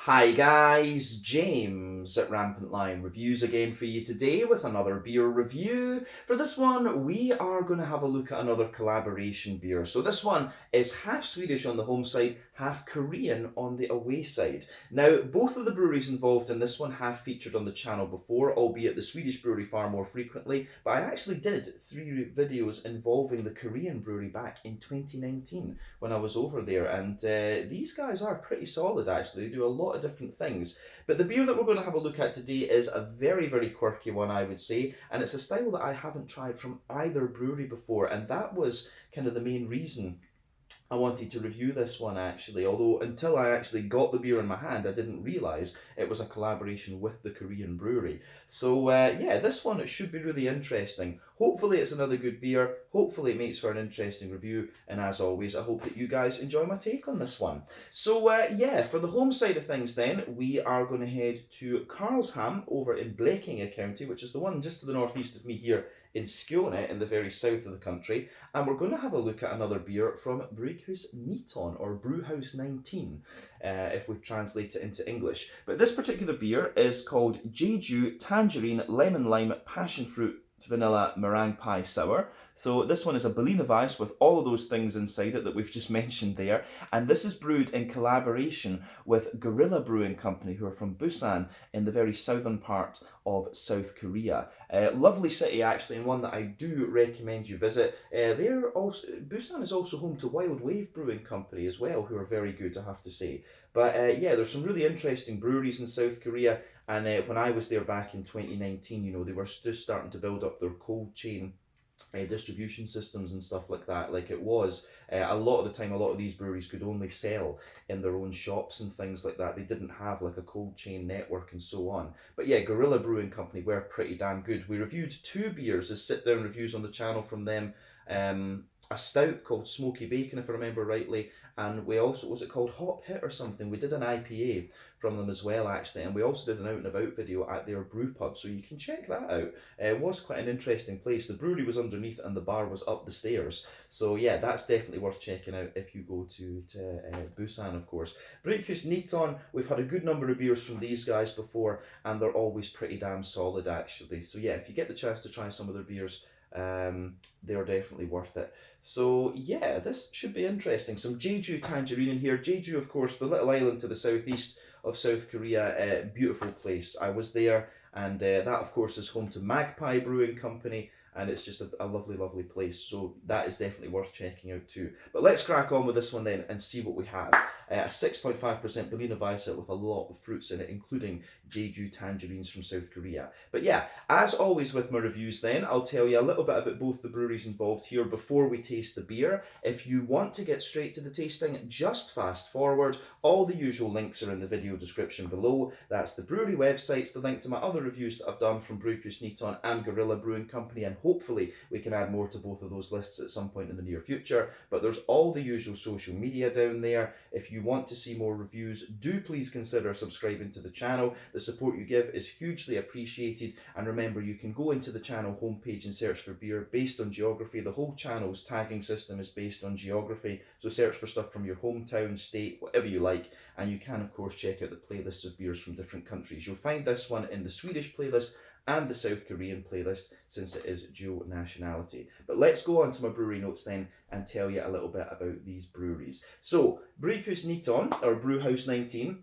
Hi guys, James at Rampant Lion Reviews again for you today with another beer review. For this one, we are going to have a look at another collaboration beer. So this one is half Swedish on the home side, half Korean on the away side. Now, both of the breweries involved in this one have featured on the channel before, albeit the Swedish brewery far more frequently, but I actually did 3 videos involving the Korean brewery back in 2019 when I was over there, and these guys are pretty solid actually. They do a lot of different things. But the beer that we're going to have a look at today is a very, very quirky one, I would say, and it's a style that I haven't tried from either brewery before, and that was kind of the main reason I wanted to review this one actually, although until I actually got the beer in my hand, I didn't realise it was a collaboration with the Korean brewery. So yeah, this one, it should be really interesting. Hopefully it's another good beer, hopefully it makes for an interesting review, and as always, I hope that you guys enjoy my take on this one. So yeah, for the home side of things then, we are going to head to Karlshamn over in Blekinge County, which is the one just to the northeast of me here in Skåne, in the very south of the country, and we're going to have a look at another beer from Brygghus 19, or Brewhouse 19, if we translate it into English. But this particular beer is called Jeju Tangerine Lemon Lime Passionfruit Vanilla Meringue Pie Sour. So this one is a Berliner Weiss with all of those things inside it that we've just mentioned there, and this is brewed in collaboration with Gorilla Brewing Company, who are from Busan in the very southern part of South Korea. Lovely city actually, and one that I do recommend you visit. Busan is also home to Wild Wave Brewing Company as well, who are very good, I have to say. But yeah, there's some really interesting breweries in South Korea, and when I was there back in 2019, they were just starting to build up their cold chain distribution systems and stuff like that. Like it was a lot of the time, a lot of these breweries could only sell in their own shops and things like that. They didn't have like a cold chain network and so on. But yeah, Gorilla Brewing Company were pretty damn good. We reviewed 2 beers as sit down reviews on the channel from them. A stout called Smoky Bacon, if I remember rightly, and we also, was it called Hop Hit or something? We did an IPA from them as well actually, and we also did an out and about video at their brew pub, so you can check that out. It was quite an interesting place. The brewery was underneath and the bar was up the stairs, so yeah, that's definitely worth checking out if you go to Busan, of course. Brygghus 19, we've had a good number of beers from these guys before, and they're always pretty damn solid actually. So yeah, if you get the chance to try some of their beers, they're definitely worth it. So yeah, this should be interesting. Some Jeju Tangerine in here. Jeju, of course, the little island to the southeast of South Korea, beautiful place. I was there, and that of course is home to Magpie Brewing Company, and it's just a lovely, lovely place. So that is definitely worth checking out too. But let's crack on with this one then and see what we have. A 6.5% Berliner Weisse with a lot of fruits in it, including Jeju Tangerines from South Korea. But yeah, as always with my reviews then, I'll tell you a little bit about both the breweries involved here before we taste the beer. If you want to get straight to the tasting, just fast forward. All the usual links are in the video description below. That's the brewery websites, the link to my other reviews that I've done from Brygghus 19 and Gorilla Brewing Company, and hopefully we can add more to both of those lists at some point in the near future. But there's all the usual social media down there. If you want to see more reviews, do please consider subscribing to the channel. The support you give is hugely appreciated, and remember, you can go into the channel homepage and search for beer based on geography. The whole channel's tagging system is based on geography, so search for stuff from your hometown, state, whatever you like, and you can of course check out the playlists of beers from different countries. You'll find this one in the Swedish playlist and the South Korean playlist, since it is dual nationality. But let's go on to my brewery notes then and tell you a little bit about these breweries. So, Brygghus 19, or Brewhouse 19,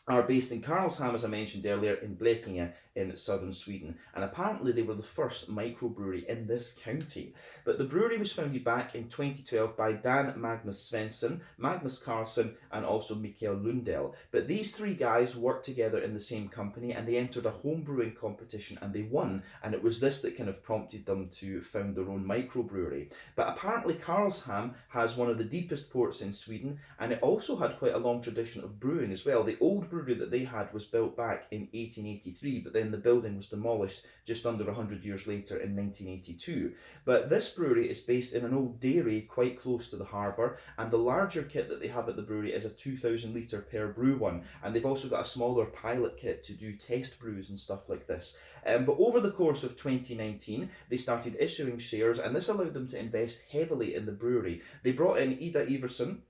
are based in Karlshamn, as I mentioned earlier, in Blekinge in southern Sweden, and apparently they were the first microbrewery in this county. But the brewery was founded back in 2012 by Dan Magnus Svensson, Magnus Carlsson, and also Mikael Lundell. But these 3 guys worked together in the same company, and they entered a home brewing competition and they won, and it was this that kind of prompted them to found their own microbrewery. But apparently Karlshamn has one of the deepest ports in Sweden, and it also had quite a long tradition of brewing as well. The old brewery that they had was built back in 1883, but then the building was demolished just under 100 years later in 1982. But this brewery is based in an old dairy quite close to the harbour, and the larger kit that they have at the brewery is a 2,000 litre per brew one, and they've also got a smaller pilot kit to do test brews and stuff like this. But over the course of 2019, they started issuing shares, and this allowed them to invest heavily in the brewery. They brought in Ida Iverson,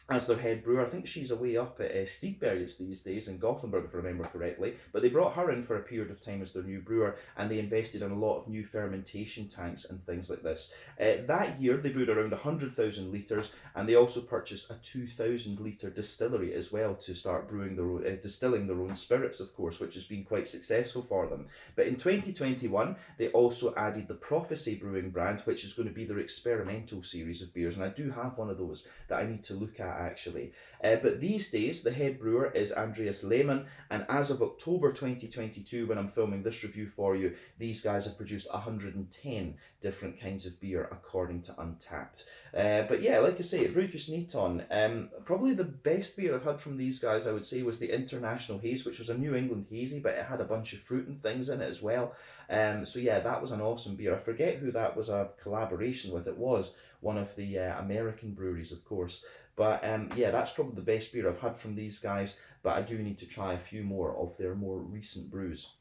as their head brewer. I think she's away up at Stigbergets these days in Gothenburg, if I remember correctly. But they brought her in for a period of time as their new brewer, and they invested in a lot of new fermentation tanks and things like this. That year, they brewed around 100,000 litres, and they also purchased a 2,000 litre distillery as well to start brewing their own, distilling their own spirits, of course, which has been quite successful for them. But in 2021, they also added the Prophecy Brewing brand, which is going to be their experimental series of beers, and I do have one of those that I need to look at actually. But these days, the head brewer is Andreas Lehmann, and as of October 2022, when I'm filming this review for you, these guys have produced 110 different kinds of beer according to Untappd. But yeah, like I say, Brygghus Niton, probably the best beer I've had from these guys, I would say, was the International Haze, which was a New England hazy, but it had a bunch of fruit and things in it as well. So yeah, that was an awesome beer. I forget who that was a collaboration with. It was one of the American breweries, of course. But yeah, that's probably the best beer I've had from these guys, but I do need to try a few more of their more recent brews.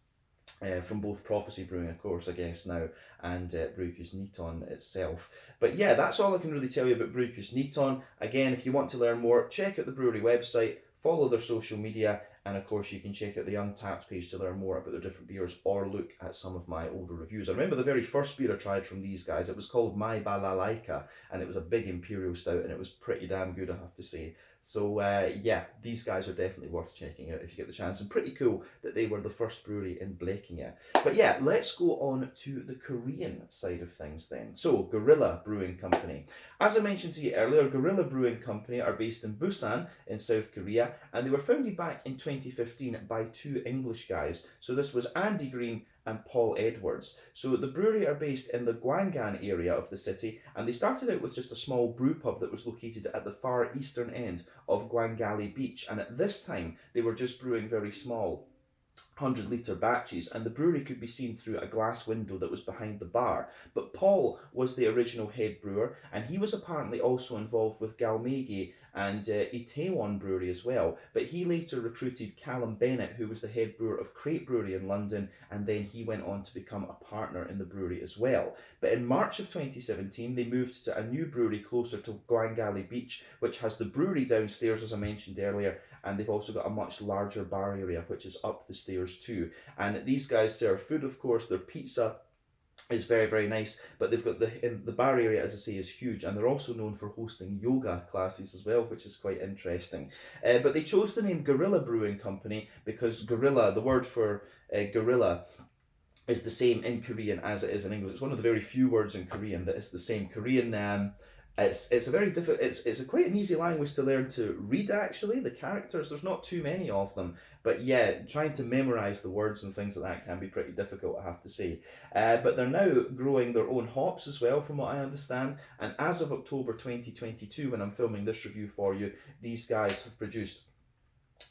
From both Prophecy Brewing, of course, I guess now, and Brygghus Niton itself. But yeah, that's all I can really tell you about Brygghus Niton. Again, if you want to learn more, check out the brewery website, follow their social media, and of course you can check out the Untappd page to learn more about their different beers or look at some of my older reviews. I remember the very first beer I tried from these guys, it was called My Balalaika, and it was a big imperial stout, and it was pretty damn good, I have to say. So yeah, these guys are definitely worth checking out if you get the chance, and pretty cool that they were the first brewery in Blekinge. But yeah, let's go on to the Korean side of things then. So, Gorilla Brewing Company. As I mentioned to you earlier, Gorilla Brewing Company are based in Busan in South Korea, and they were founded back in 2015 by two English guys. So this was Andy Green and Paul Edwards. So the brewery are based in the Gwangan area of the city, and they started out with just a small brew pub that was located at the far eastern end of Gwangali Beach, and at this time they were just brewing very small 100-litre batches, and the brewery could be seen through a glass window that was behind the bar. But Paul was the original head brewer, and he was apparently also involved with Galmegi and Itaewon Brewery as well. But he later recruited Callum Bennett, who was the head brewer of Crate Brewery in London, and then he went on to become a partner in the brewery as well. But in March of 2017, they moved to a new brewery closer to Gwangali Beach, which has the brewery downstairs, as I mentioned earlier, and they've also got a much larger bar area, which is up the stairs too. And these guys serve food, of course. Their pizza is very, very nice, but they've got the bar area, as I say, is huge, and they're also known for hosting yoga classes as well, which is quite interesting. But they chose the name Gorilla Brewing Company because gorilla, the word for gorilla, is the same in Korean as it is in English. It's one of the very few words in Korean that is the same. Korean, it's a very difficult, it's a quite an easy language to learn to read actually. The characters, there's not too many of them, but yeah, trying to memorize the words and things like that can be pretty difficult, I have to say. But they're now growing their own hops as well, from what I understand, and as of October 2022, when I'm filming this review for you, these guys have produced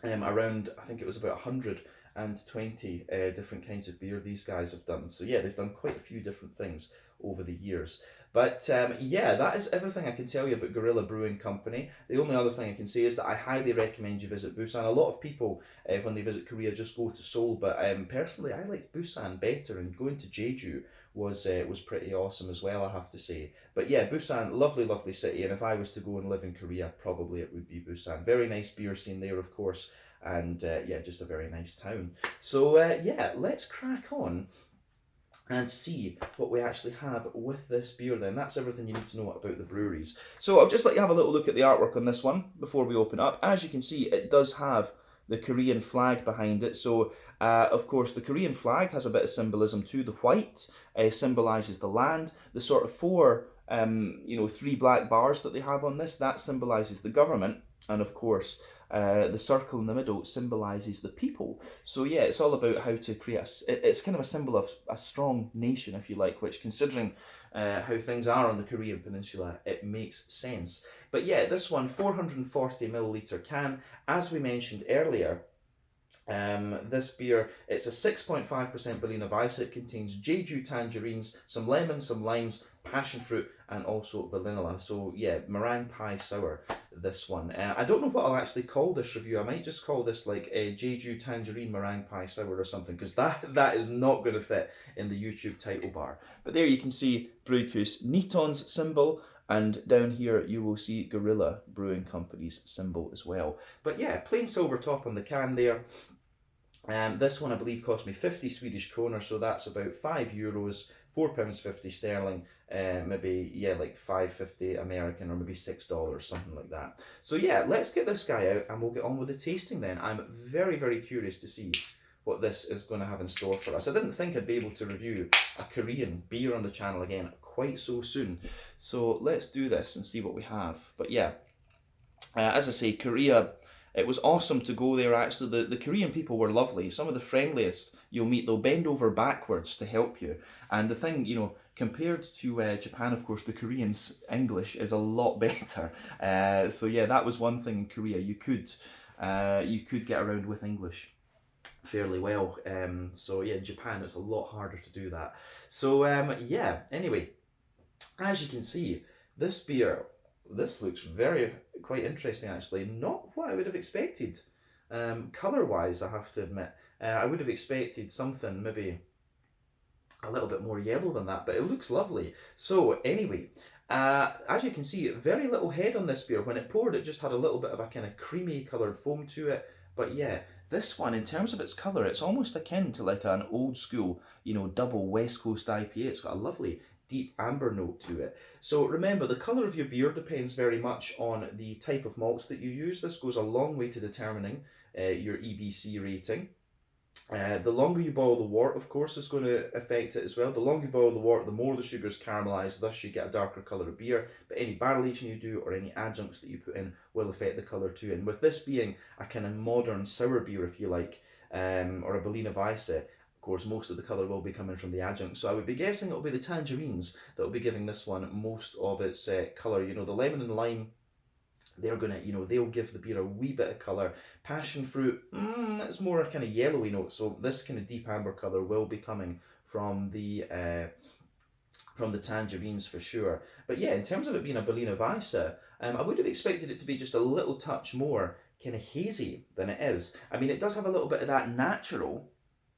around, I think it was about 120 different kinds of beer these guys have done. So yeah, they've done quite a few different things over the years. But yeah, that is everything I can tell you about Gorilla Brewing Company. The only other thing I can say is that I highly recommend you visit Busan. A lot of people, when they visit Korea, just go to Seoul, but personally, I liked Busan better, and going to Jeju was pretty awesome as well, I have to say. But yeah, Busan, lovely, lovely city, and if I was to go and live in Korea, probably it would be Busan. Very nice beer scene there, of course, and yeah, just a very nice town. So yeah, let's crack on and see what we actually have with this beer then. That's everything you need to know about the breweries. So I'll just let you have a little look at the artwork on this one before we open up. As you can see, it does have the Korean flag behind it. So of course the Korean flag has a bit of symbolism too. The white symbolises the land. The sort of four, three black bars that they have on this, that symbolises the government. And of course, the circle in the middle symbolises the people. So yeah, it's all about how to create it's kind of a symbol of a strong nation, if you like, which, considering how things are on the Korean peninsula, it makes sense. But yeah, this one, 440ml can, as we mentioned earlier, this beer, it's a 6.5% Berliner Weisse. It contains Jeju Tangerines, some lemons, some limes, Passionfruit, and also vanilla. So yeah, meringue pie sour, this one. I don't know what I'll actually call this review. I might just call this like a Jeju Tangerine meringue pie sour or something, because that is not going to fit in the YouTube title bar. But there you can see Brygghus Niton's symbol And down here you will see Gorilla Brewing Company's symbol as well. But yeah, plain silver top on the can there. This one I believe cost me 50 Swedish kroner, so that's about €5, £4.50 sterling, maybe, yeah, like $5.50 American, or maybe $6, something like that. So yeah, let's get this guy out and we'll get on with the tasting then. I'm very, very curious to see what this is going to have in store for us. I didn't think I'd be able to review a Korean beer on the channel again quite so soon. So let's do this and see what we have. But yeah, as I say, Korea, it was awesome to go there actually. The Korean people were lovely. Some of the friendliest you'll meet. They'll bend over backwards to help you. And the thing, you know, compared to Japan, of course, the Koreans' English is a lot better. So yeah, that was one thing in Korea. You could get around with English fairly well. So yeah, in Japan it's a lot harder to do that. So yeah, anyway, as you can see, this beer, this looks quite interesting actually. Not what I would have expected. Colour wise, I have to admit, I would have expected something maybe a little bit more yellow than that, but it looks lovely. So anyway, as you can see, very little head on this beer. When it poured, it just had a little bit of a kind of creamy coloured foam to it. But yeah, this one, in terms of its colour, it's almost akin to like an old school, you know, double West Coast IPA. It's got a lovely deep amber note to it. So remember, the colour of your beer depends very much on the type of malts that you use. This goes a long way to determining your EBC rating. The longer you boil the wort, of course, is going to affect it as well. The longer you boil the wort, the more the sugars caramelise, thus you get a darker colour of beer. But any barrel aging you do or any adjuncts that you put in will affect the colour too. And with this being a kind of modern sour beer, if you like, or a Berliner Weisse, of course, most of the colour will be coming from the adjunct. So I would be guessing it will be the tangerines that will be giving this one most of its colour. You know, the lemon and lime, they're gonna, you know, they'll give the beer a wee bit of colour. Passion fruit, it's more a kind of yellowy note. So this kind of deep amber colour will be coming from the tangerines for sure. But yeah, in terms of it being a Berliner Weisse, I would have expected it to be just a little touch more kind of hazy than it is. I mean, it does have a little bit of that natural,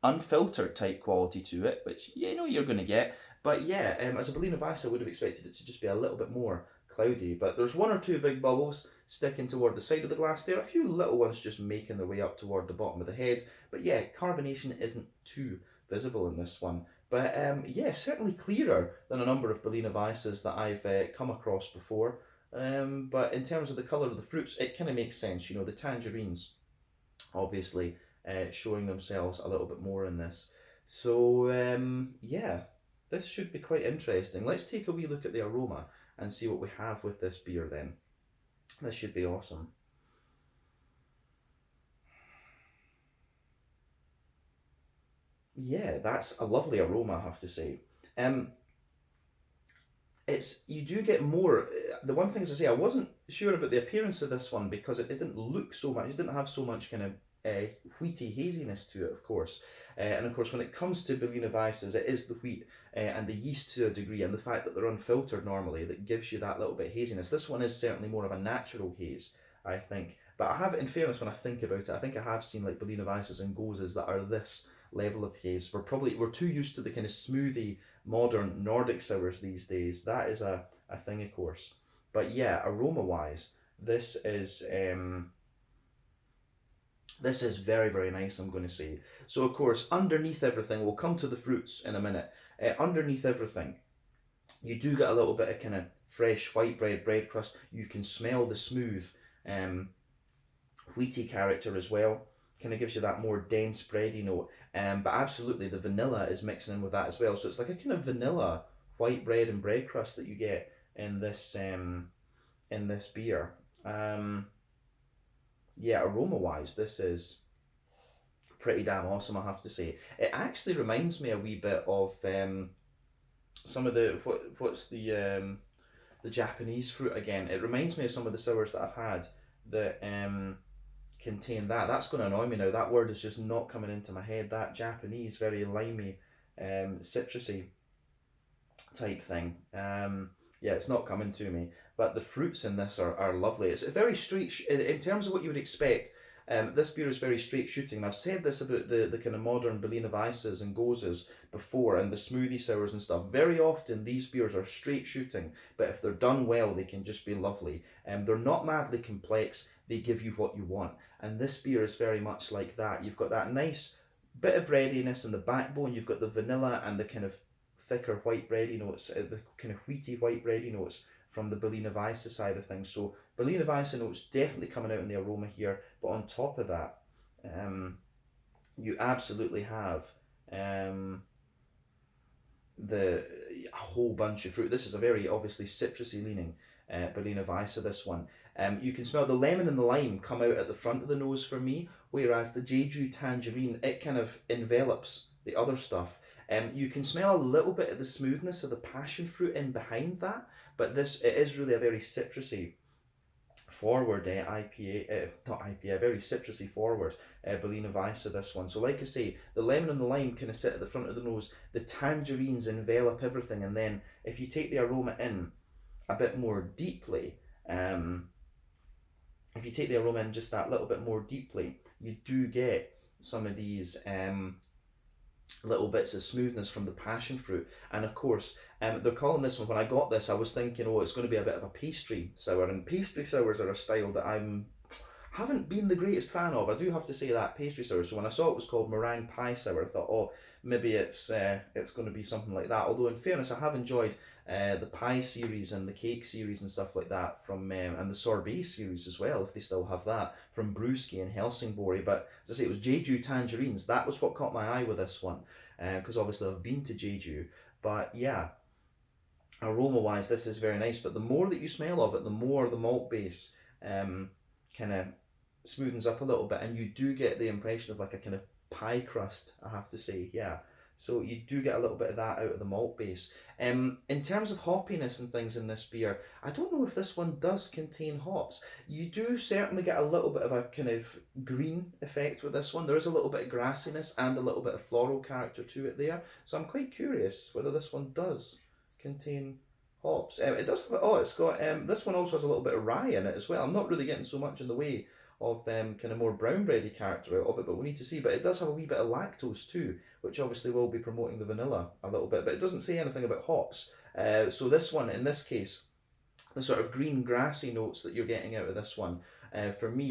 unfiltered type quality to it, which you know you're going to get. But yeah, as a Berliner Weisse, I would have expected it to just be a little bit more cloudy. But there's one or two big bubbles sticking toward the side of the glass there, a few little ones just making their way up toward the bottom of the head. But yeah, carbonation isn't too visible in this one. But yeah, certainly clearer than a number of Berliner Weisses that I've come across before. But in terms of the colour of the fruits, it kind of makes sense. You know, the tangerines, obviously, showing themselves a little bit more in this. So yeah, this should be quite interesting. Let's take a wee look at the aroma and see what we have with this beer then. This should be awesome. Yeah, that's a lovely aroma, I have to say. You do get more. The one thing is to say, I wasn't sure about the appearance of this one because it didn't look so much. It didn't have so much kind of wheaty haziness to it, of course. And of course, when it comes to Berliner Weisses, it is the wheat and the yeast to a degree, and the fact that they're unfiltered normally that gives you that little bit of haziness. This one is certainly more of a natural haze, I think. But I have, in fairness, when I think about it, I think I have seen like Berliner Weisses and Goses that are this level of haze. We're too used to the kind of smoothie modern Nordic sours these days. That is a thing, of course. But yeah, aroma wise, this is very, very nice, I'm going to say. So of course, underneath everything, we'll come to the fruits in a minute. Underneath everything, you do get a little bit of kind of fresh white bread crust. You can smell the smooth wheaty character as well. Kind of gives you that more dense bready note. But absolutely, the vanilla is mixing in with that as well. So it's like a kind of vanilla white bread and bread crust that you get in this beer. Yeah, aroma wise, this is pretty damn awesome, I have to say. It actually reminds me a wee bit of some of the what's the Japanese fruit again. It reminds me of some of the sours that I've had that contain that. That's going to annoy me now. That word is just not coming into my head. That Japanese, very limey, citrusy type thing. Yeah, it's not coming to me. But the fruits in this are lovely. It's a very straight, in terms of what you would expect This beer is very straight shooting. And I've said this about the kind of modern Berliner Weisses and Goses before, and the smoothie sours and stuff. Very often these beers are straight shooting, but if they're done well, they can just be lovely. They're not madly complex, they give you what you want. And this beer is very much like that. You've got that nice bit of breadiness in the backbone, you've got the vanilla and the kind of thicker white bready notes, the kind of wheaty white bready notes from the Berliner Weisse side of things. So Berliner Weisse notes definitely coming out in the aroma here, but on top of that, you absolutely have a whole bunch of fruit. This is a very obviously citrusy leaning Berliner Weisse, this one. You can smell the lemon and the lime come out at the front of the nose for me, whereas the Jeju Tangerine, it kind of envelops the other stuff. You can smell a little bit of the smoothness of the passion fruit in behind that, but it is really a very citrusy forward IPA, not IPA, very citrusy forward Berliner Weisse, this one. So like I say, the lemon and the lime kind of sit at the front of the nose, the tangerines envelop everything, and then if you take the aroma in a bit more deeply, if you take the aroma in just that little bit more deeply, you do get some of these little bits of smoothness from the passion fruit. And of course, they're calling this one, when I got this, I was thinking, oh, it's going to be a bit of a pastry sour, and pastry sours are a style that haven't been the greatest fan of. I do have to say that, pastry sour. So when I saw it was called meringue pie sour, I thought, oh, maybe it's going to be something like that. Although in fairness, I have enjoyed the pie series and the cake series and stuff like that from and the sorbet series as well, if they still have that, from Brewski and Helsingborg. But as I say, it was Jeju Tangerines. That was what caught my eye with this one, because obviously I've been to Jeju. But yeah, aroma wise, this is very nice. But the more that you smell of it, the more the malt base kind of smoothens up a little bit, and you do get the impression of like a kind of pie crust, I have to say. Yeah, so you do get a little bit of that out of the malt base. In terms of hoppiness and things in this beer, I don't know if this one does contain hops. You do certainly get a little bit of a kind of green effect with this one. There is a little bit of grassiness and a little bit of floral character to it there. So I'm quite curious whether this one does contain hops. It does have, it's got, this one also has a little bit of rye in it as well. I'm not really getting so much in the way of kind of more brown bready character out of it, but we need to see. But it does have a wee bit of lactose too, which obviously will be promoting the vanilla a little bit, but it doesn't say anything about hops. So this one, in this case, the sort of green grassy notes that you're getting out of this one, for me,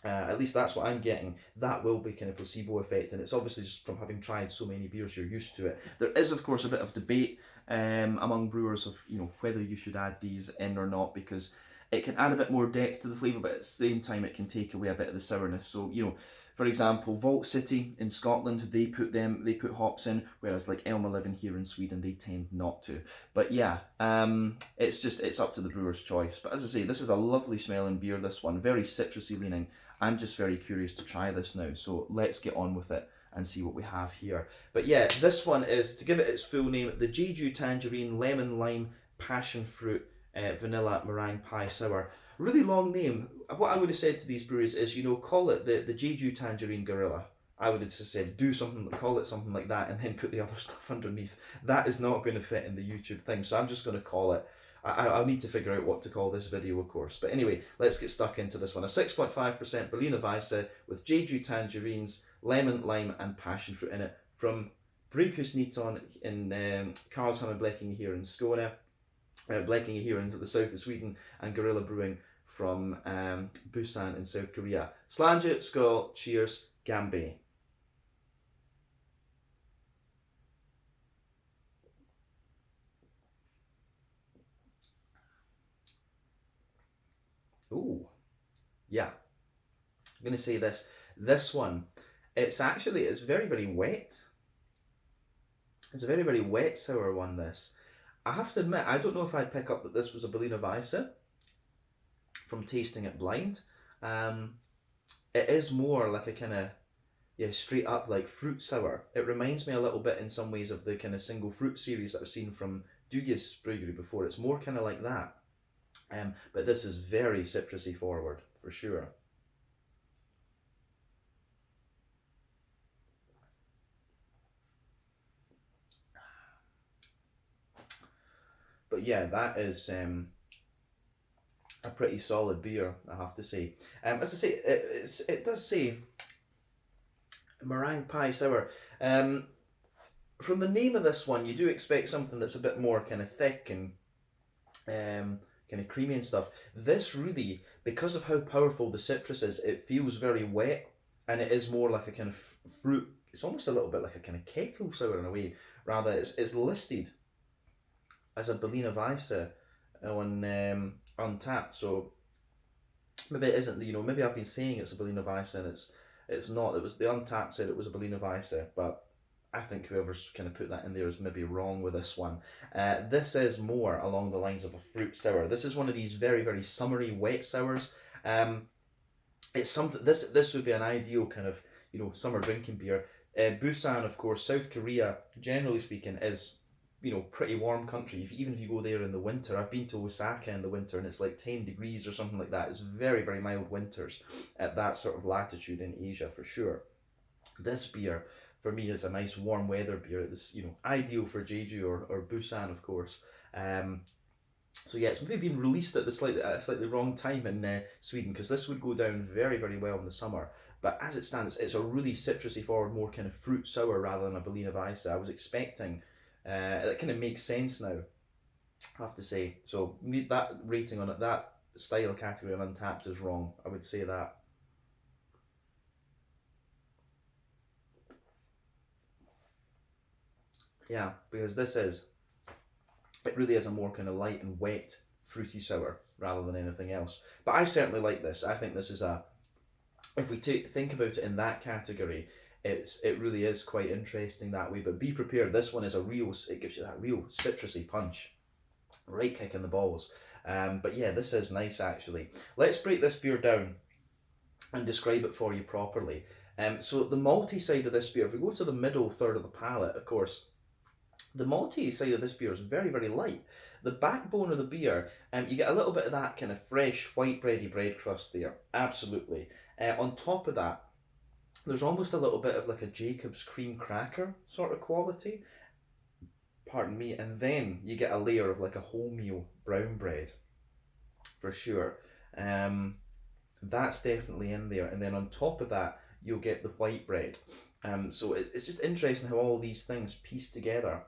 at least that's what I'm getting, that will be kind of placebo effect, and it's obviously just from having tried so many beers, you're used to it. There is of course a bit of debate among brewers of whether you should add these in or not, because it can add a bit more depth to the flavour, but at the same time it can take away a bit of the sourness. So, for example, Vault City in Scotland, they put hops in, whereas like Elm11 here in Sweden, they tend not to. But yeah, it's up to the brewer's choice. But as I say, this is a lovely smelling beer, this one, very citrusy leaning. I'm just very curious to try this now, so let's get on with it and see what we have here. But yeah, this one is, to give it its full name, the Jeju Tangerine Lemon Lime Passion Fruit Vanilla Meringue Pie Sour. Really long name. What I would have said to these breweries is, call it the Jeju Tangerine Gorilla. I would have just said, call it something like that, and then put the other stuff underneath. That is not going to fit in the YouTube thing, so I'm just going to call it. I'll need to figure out what to call this video, of course. But anyway, let's get stuck into this one. A 6.5% Berliner Weisse with Jeju Tangerines, lemon, lime, and passion fruit in it, from Brygghus in Karlshamn and Blekinge here in Skåne. Blekinge here in the south of Sweden, and Guerrilla Brewing from Busan in South Korea. Slange, skål, cheers, Gambe. Ooh, yeah. I'm going to say this one, it's very, very wet. It's a very, very wet sour one, this. I have to admit, I don't know if I'd pick up that this was a Berliner Weisse from tasting it blind. It is more like a kind of, straight up like fruit sour. It reminds me a little bit in some ways of the kind of single fruit series that I've seen from Dugis Brewery before. It's more kind of like that. But this is very citrusy forward, for sure. But yeah, that is a pretty solid beer, I have to say. As I say, it does say meringue pie sour. From the name of this one, you do expect something that's a bit more kind of thick and kind of creamy and stuff. This really, because of how powerful the citrus is, it feels very wet, and it is more like a kind of fruit. It's almost a little bit like a kind of kettle sour in a way. Rather, it's listed as a Berliner Weisse on Untappd, so maybe it isn't. Maybe I've been saying it's a Berliner Weisse and it's not. It was the Untappd said it was a Berliner Weisse, but I think whoever's kind of put that in there is maybe wrong with this one. This is more along the lines of a fruit sour. This is one of these very, very summery wet sours. It's something. This would be an ideal kind of summer drinking beer. Busan, of course, South Korea, generally speaking, is pretty warm country. Even if you go there in the winter, I've been to Osaka in the winter and it's like 10 degrees or something like that. It's very, very mild winters at that sort of latitude in Asia for sure. This beer for me is a nice warm weather beer. This ideal for Jeju or Busan, of course. So yeah, it's maybe been released at a slightly wrong time in Sweden, because this would go down very, very well in the summer. But as it stands, it's a really citrusy forward, more kind of fruit sour rather than a Berliner Weisse. I was expecting, it kind of makes sense now, I have to say. So that rating on it, that style category on Untappd is wrong. I would say that. Yeah, because it really is a more kind of light and wet fruity sour rather than anything else. But I certainly like this. I think this is if we think about it in that category, it really is quite interesting that way. But be prepared. This one is it gives you that real citrusy punch, right kick in the balls. But yeah, this is nice actually. Let's break this beer down and describe it for you properly. So the malty side of this beer, if we go to the middle third of the palate, of course, the malty side of this beer is very, very light. The backbone of the beer, you get a little bit of that kind of fresh white bready bread crust there, absolutely. On top of that, there's almost a little bit of like a Jacob's cream cracker sort of quality, pardon me, and then you get a layer of like a wholemeal brown bread, for sure. That's definitely in there, and then on top of that, you'll get the white bread. So it's just interesting how all these things piece together.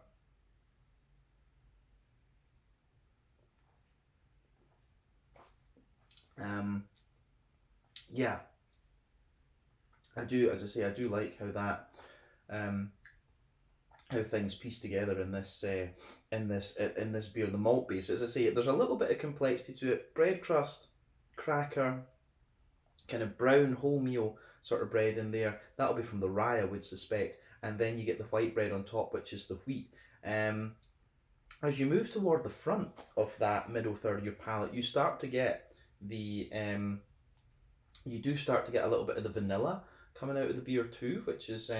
Yeah, I do. As I say, I do like how that, how things piece together in this beer. The malt base, as I say, there's a little bit of complexity to it. Bread crust, cracker, kind of brown wholemeal sort of bread in there. That'll be from the rye, I would suspect, and then you get the white bread on top, which is the wheat. As you move toward the front of that middle third of your palate, you start to get the you do start to get a little bit of the vanilla coming out of the beer too, which is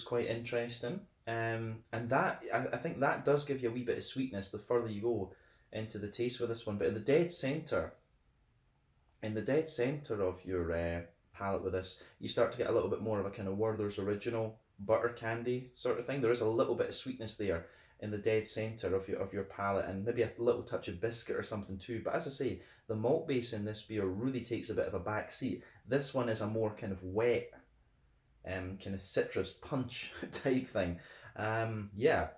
quite interesting. And that I think that does give you a wee bit of sweetness the further you go into the taste with this one. But in the dead center of your palate with this, you start to get a little bit more of a kind of Werther's Original butter candy sort of thing. There is a little bit of sweetness there in the dead center of your palate, and maybe a little touch of biscuit or something too. But as I say, the malt base in this beer really takes a bit of a back seat. This one is a more kind of wet, kind of citrus punch type thing. Yeah,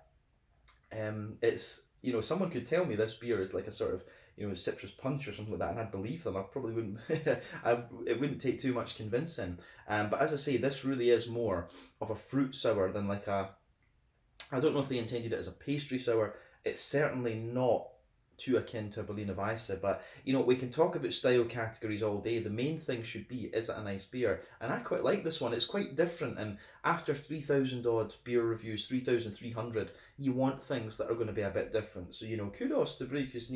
it's someone could tell me this beer is like a sort of citrus punch or something like that, and I'd believe them. I probably wouldn't. It wouldn't take too much convincing. But as I say, this really is more of a fruit sour than like a. I don't know if they intended it as a pastry sour. It's certainly not too akin to a Berliner Weisse, but we can talk about style categories all day. The main thing should be, is it a nice beer? And I quite like this one. It's quite different, and after 3,000 odd beer reviews, 3,300, you want things that are going to be a bit different. So kudos to Brygghus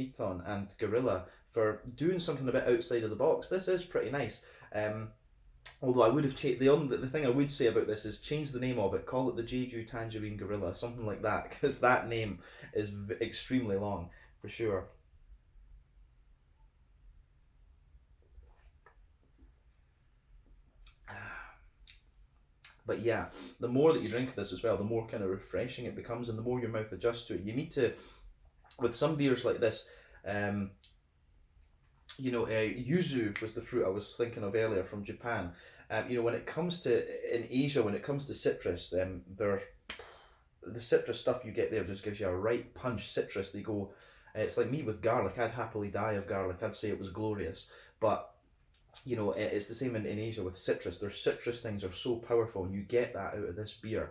and Gorilla for doing something a bit outside of the box. This is pretty nice. Although I would have changed the thing I would say about this is change the name of it, call it the Jeju Tangerine Gorilla, something like that, because that name is extremely long for sure. But yeah, the more that you drink this as well, the more kind of refreshing it becomes, and the more your mouth adjusts to it. You need to, with some beers like this, yuzu was the fruit I was thinking of earlier from Japan. When it comes to in Asia, when it comes to citrus, the citrus stuff you get there just gives you a right punch. Citrus, they go. It's like me with garlic. I'd happily die of garlic. I'd say it was glorious, but it's the same in Asia with citrus. Their citrus things are so powerful, and you get that out of this beer.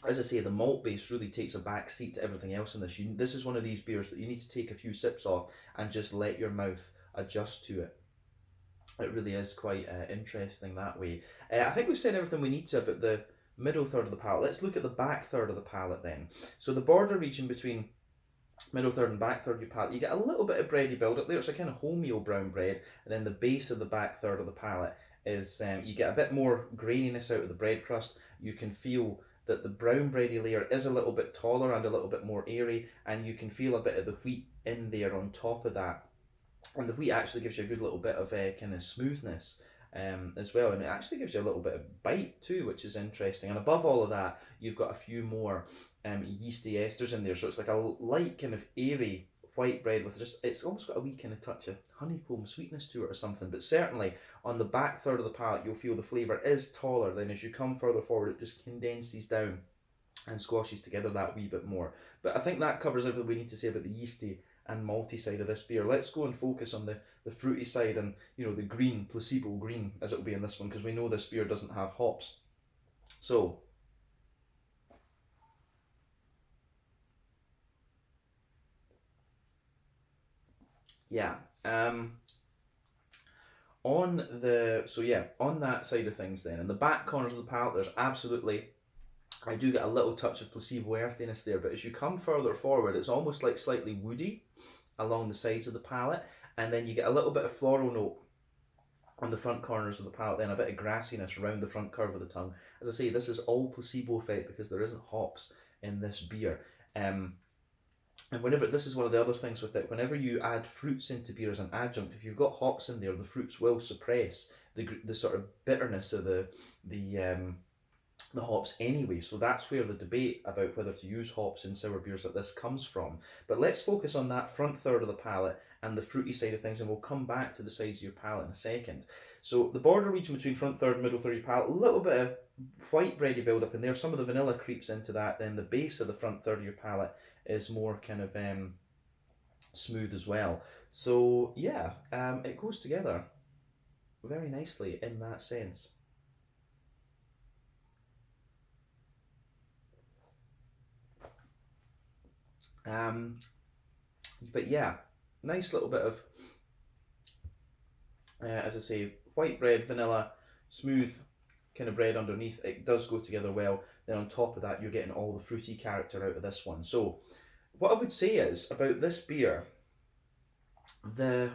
As I say, the malt base really takes a back seat to everything else in this. This is one of these beers that you need to take a few sips of and just let your mouth adjust to it. It really is quite interesting that way. I think we've said everything we need to about the middle third of the palate. Let's look at the back third of the palate then. So the border region between middle third and back third of your palate, you get a little bit of bready build up there. It's a kind of wholemeal brown bread, and then the base of the back third of the palate is you get a bit more graininess out of the bread crust. You can feel that the brown bready layer is a little bit taller and a little bit more airy, and you can feel a bit of the wheat in there on top of that. And the wheat actually gives you a good little bit of kind of smoothness as well, and it actually gives you a little bit of bite too, which is interesting. And above all of that, you've got a few more yeasty esters in there, so it's like a light kind of airy white bread with it's almost got a wee kind of touch of honeycomb sweetness to it or something. But certainly on the back third of the palate, you'll feel the flavour is taller. Then as you come further forward, it just condenses down and squashes together that wee bit more. But I think that covers everything we need to say about the yeasty and malty side of this beer. Let's go and focus on the fruity side and the green, placebo green as it will be in this one, because we know this beer doesn't have hops. So yeah, on that side of things then, in the back corners of the palate, there's absolutely, I do get a little touch of placebo earthiness there, but as you come further forward, it's almost like slightly woody along the sides of the palate, and then you get a little bit of floral note on the front corners of the palate, then a bit of grassiness around the front curve of the tongue. As I say, this is all placebo effect because there isn't hops in this beer. And this is one of the other things with it, whenever you add fruits into beer as an adjunct, if you've got hops in there, the fruits will suppress the sort of bitterness of the hops anyway. So that's where the debate about whether to use hops in sour beers like this comes from. But let's focus on that front third of the palate and the fruity side of things, and we'll come back to the sides of your palate in a second. So the border region between front third and middle third of your palate, a little bit of white bready build up in there. Some of the vanilla creeps into that. Then the base of the front third of your palate is more kind of smooth as well. So yeah, it goes together very nicely in that sense. But yeah, nice little bit of, as I say, white bread, vanilla, smooth kind of bread underneath. It does go together well. Then on top of that, you're getting all the fruity character out of this one. So what I would say is about this beer, the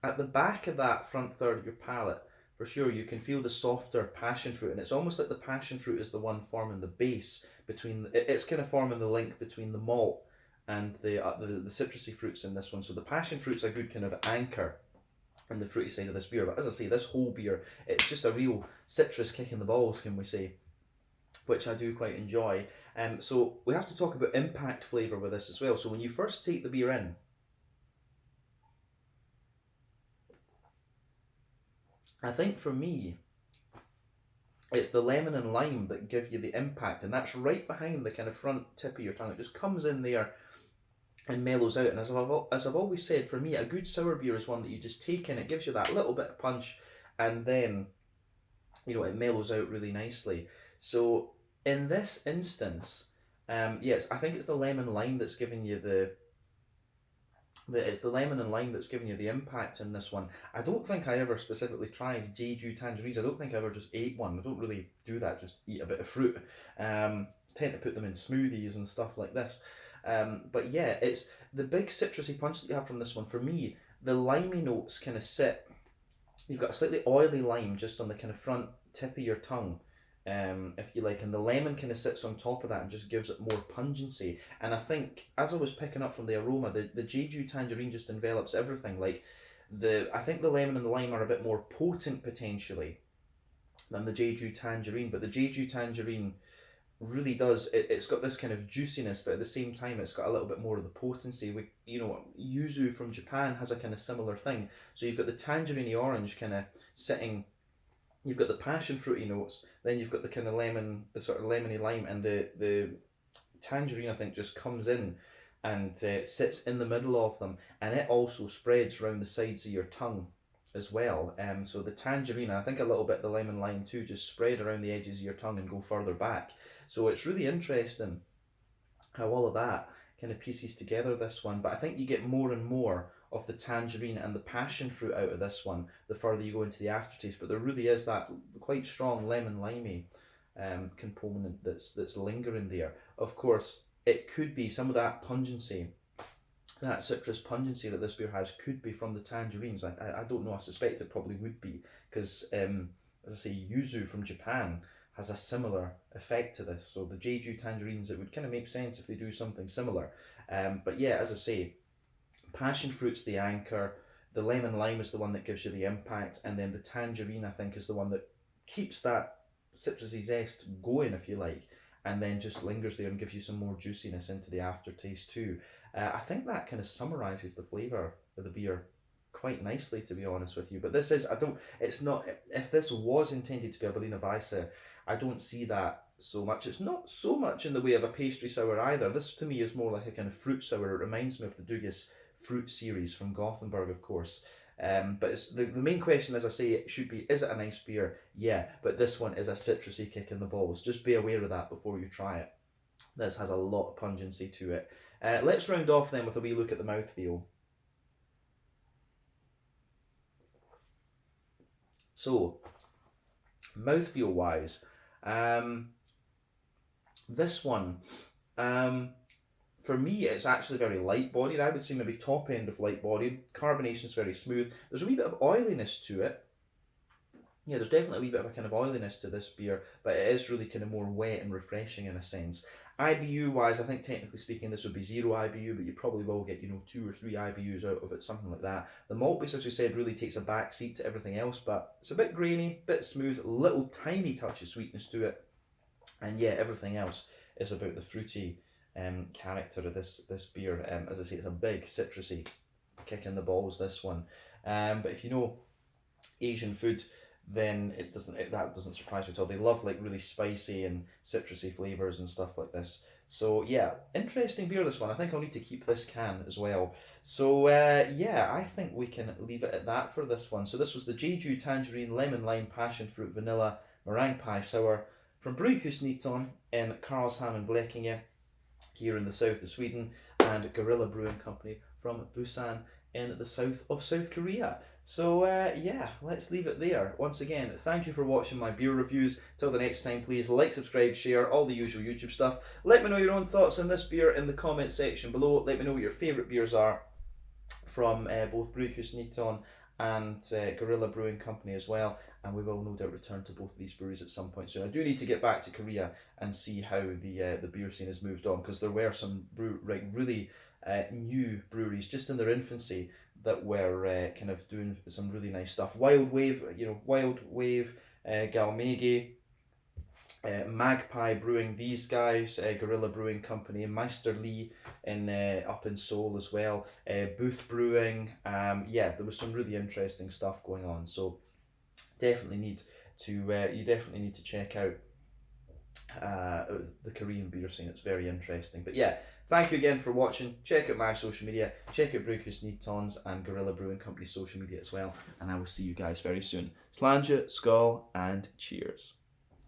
at the back of that front third of your palate, for sure, you can feel the softer passion fruit, and it's almost like the passion fruit is the one forming the base between. It's kind of forming the link between the malt and the citrusy fruits in this one. So the passion fruit's a good kind of anchor in the fruity side of this beer. But as I say, this whole beer, it's just a real citrus kick in the balls, can we say, which I do quite enjoy. So we have to talk about impact flavour with this as well. So when you first take the beer in, I think for me, it's the lemon and lime that give you the impact, and that's right behind the kind of front tip of your tongue. It just comes in there and mellows out. And as I've always said, for me, a good sour beer is one that you just take in. It gives you that little bit of punch, and then it mellows out really nicely. So in this instance, yes, I think it's the lemon lime that's giving you it's the lemon and lime that's giving you the impact in this one. I don't think I ever specifically tried Jeju Tangerines. I don't think I ever just ate one. I don't really do that, just eat a bit of fruit. Tend to put them in smoothies and stuff like this. But yeah, it's the big citrusy punch that you have from this one. For me, the limey notes kind of sit. You've got a slightly oily lime just on the kind of front tip of your tongue, if you like, and the lemon kind of sits on top of that and just gives it more pungency. And I think, as I was picking up from the aroma, the Jeju Tangerine just envelops everything. Like I think the lemon and the lime are a bit more potent potentially than the Jeju Tangerine, but the Jeju Tangerine really does, it's got this kind of juiciness, but at the same time it's got a little bit more of the potency. Yuzu from Japan has a kind of similar thing. So you've got the tangerine orange kind of sitting, you've got the passion fruity notes, then you've got the kind of lemon, the sort of lemony lime, and the tangerine I think just comes in and sits in the middle of them, and it also spreads around the sides of your tongue as well. So the tangerine, I think a little bit the lemon lime too, just spread around the edges of your tongue and go further back. So it's really interesting how all of that kind of pieces together this one. But I think you get more and more of the tangerine and the passion fruit out of this one the further you go into the aftertaste. But there really is that quite strong lemon limey component that's lingering there. Of course, it could be some of that pungency, that citrus pungency that this beer has could be from the tangerines. I don't know, I suspect it probably would be, because as I say, yuzu from Japan has a similar effect to this. So the Jeju Tangerines, it would kind of make sense if they do something similar. But yeah, as I say, passion fruit's the anchor, the lemon lime is the one that gives you the impact, and then the tangerine I think is the one that keeps that citrusy zest going, if you like, and then just lingers there and gives you some more juiciness into the aftertaste too. I think that kind of summarises the flavour of the beer quite nicely, to be honest with you. But this is, it's not, if this was intended to be a Berliner Weisse, I don't see that so much. It's not so much in the way of a pastry sour either. This to me is more like a kind of fruit sour. It reminds me of the Brygghus fruit series from Gothenburg, of course. But it's, the main question, as I say, it should be, is it a nice beer? Yeah, but this one is a citrusy kick in the balls. Just be aware of that before you try it. This has a lot of pungency to it. Let's round off then with a wee look at the mouthfeel. So, mouthfeel wise, this one, for me, it's actually very light bodied. I would say maybe top end of light bodied. Carbonation is very smooth. There's a wee bit of oiliness to it. Yeah, there's definitely a wee bit of a kind of oiliness to this beer, but it is really kind of more wet and refreshing in a sense. IBU wise, I think technically speaking this would be 0 IBU, but you probably will get, 2 or 3 IBUs out of it, something like that. The malt base, as we said, really takes a back seat to everything else, but it's a bit grainy, bit smooth, little tiny touch of sweetness to it. And yeah, everything else is about the fruity character of this beer. As I say, it's a big citrusy kick in the balls, this one. But if you know Asian food, then that doesn't surprise me at all. They love like really spicy and citrusy flavours and stuff like this. So yeah, interesting beer, this one. I think I'll need to keep this can as well. So yeah, I think we can leave it at that for this one. So this was the Jeju Tangerine Lemon Lime Passion Fruit Vanilla Meringue Pie Sour from Brygghus in Karlshamn and Blekinge here in the south of Sweden, and Gorilla Brewing Company from Busan in the south of South Korea. So yeah, let's leave it there. Once again, thank you for watching my beer reviews. Till the next time, please like, subscribe, share, all the usual YouTube stuff. Let me know your own thoughts on this beer in the comment section below. Let me know what your favourite beers are from both Brygghus and Gorilla Brewing Company as well. And we will no doubt return to both of these breweries at some point soon. I do need to get back to Korea and see how the beer scene has moved on, because there were some really new breweries just in their infancy that were kind of doing some really nice stuff. Wild Wave, Galmegi, Magpie Brewing, these guys, Gorilla Brewing Company, Meister Lee up in Seoul as well, Booth Brewing. Yeah, there was some really interesting stuff going on. So definitely need to you definitely need to check out the Korean beer scene. It's very interesting. But yeah, thank you again for watching. Check out my social media, check out Brygghus and Gorilla Brewing Company social media as well, and I will see you guys very soon. Sláinte, skål, and cheers.